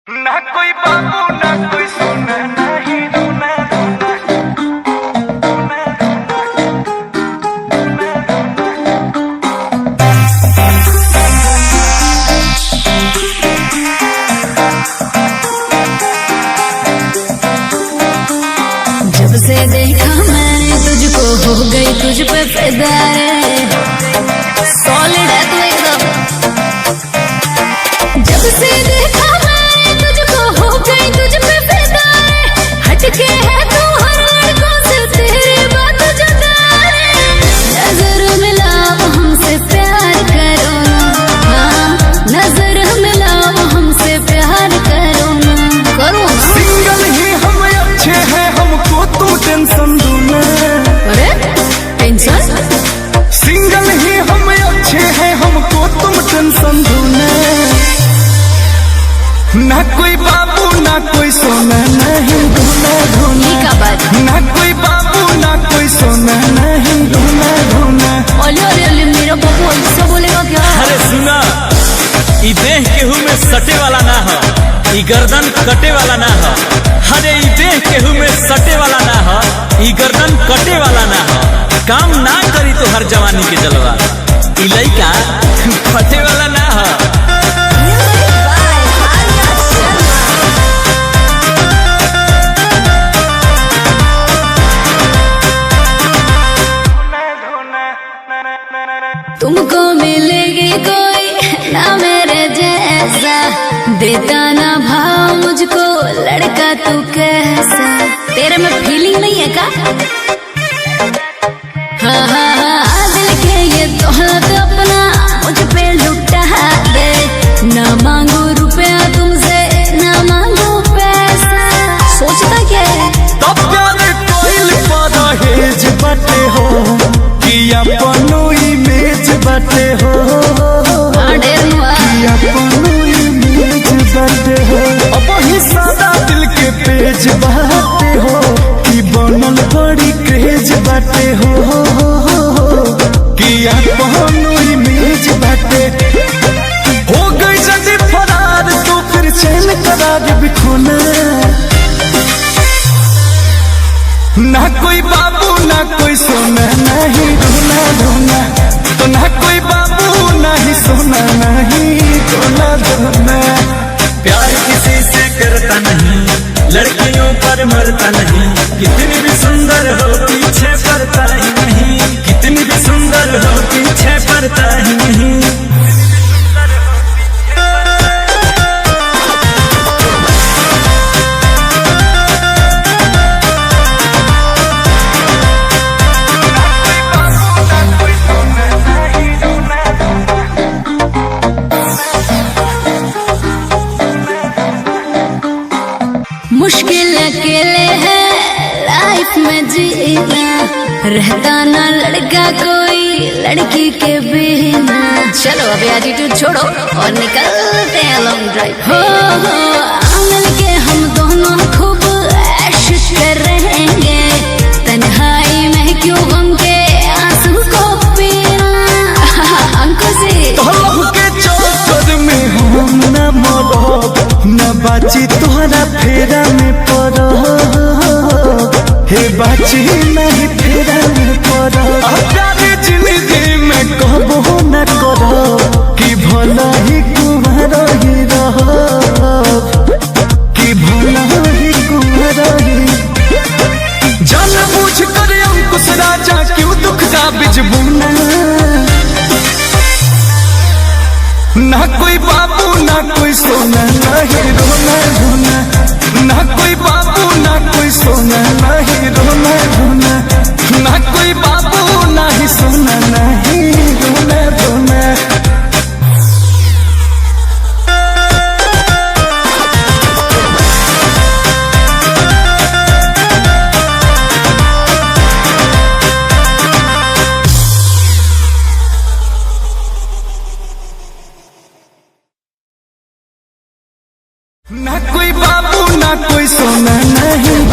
ना कोई बाबू ना कोई सोना नहीं रोना रोना जब से देखा मैंने तुझको हो गई तुझ पे फिदा सॉलिड है तू एकदम। जब से देखा मैंने तुझको हो गई तुझ पे फिदा हटके है तू हर लड़कों से तेरी बात जुदा नजर मिलाओ हमसे प्यार करो ना, हाँ नजर मिलाओ हमसे प्यार करो ना, करो ना। सिंगल ही हम अच्छे हैं हमको तू टेंशन दो ना। अरे टेंशन सिंगल ही हम अच्छे हैं हमको तुम टेंशन दो ना कोई बाबू ना कोई सोना नहीं ढूंढना ढूंढना का बात ना कोई बाबू ना कोई सोना नहीं ढूंढना ढूंढना। ओले मेरा बाबू ऐसा बोलेगा क्या? अरे सुना, ई देह केहू में सटे वाला ना हो, ई गर्दन कटे वाला ना हो। अरे ई देह केहू में सटे वाला ना हो, ई गर्दन कटे वाला ना हो। काम ना करी तो हर जवानी के जलवा, ई लइका फटे वाला ना हो। तुमको मिलेगी कोई ना मेरे जैसा देता ना भाव मुझको लड़का तू कैसा। तेरे में फीलिंग नहीं है का? हाँ हाँ हाँ दिल के ये दौलत अपना मुझ पे लुटा दे। ना मांगू रुपया तुमसे ना मांगू पैसा। सोचता क्या है? तब प्यारे कोइल पादा हेज बाटे हो कि अपनो इमेज बाटे हो कि अपनो इमेज बाटे हो। अब ही सादा दिल के पेज बाटे हो कि बनल बड़ी क्रेज बाटे हो कि अपनो इमेज बाटे। हो गई जल्दी फरार तो फिर चैन करार बिखोना। ना कोई बाबू ना कोई सोना नहीं ढूंढना ढूंढना तो ना कोई बाबू ना ही सोना नहीं ढूंढना ढूंढना। प्यार किसी से करता नहीं, लड़कियों पर मरता नहीं। कितनी भी सुंदर हो पीछे पड़ता ही नहीं, कितनी भी सुंदर हो पीछे पड़ता ही नहीं। मुश्किल अकेले है लाइफ में जीना, रहता ना लड़का कोई लड़की के बिना। चलो अभी एटीट्यूड छोड़ो और निकलते हैं लॉन्ग ड्राइव। हो मिल के हम दोनों खूब ऐश कर रहेंगे। तन्हाई में क्यों गम के आंसू को पीना। अंकुश के चौकर में हम न मरो न बाची तोहरा फेरा में पड़ो। हे बाची नहीं फेरा में पड़ो। प्यारे जिंदगी में कहबो न करो कि भला ही कुमार ही रहो कि भला ही कुमार ही। जान बूझ कर अंकुश राजा क्यों दुख का बीज बुना। ना कोई बाबू ना कोई सोना नहीं रोना रोना ना कोई बाबू ना कोई सोना नहीं रोना रोना ना कोई बाबू ना ही सोना नहीं रोना रोना। ना कोई बाबू ना कोई सोना नहीं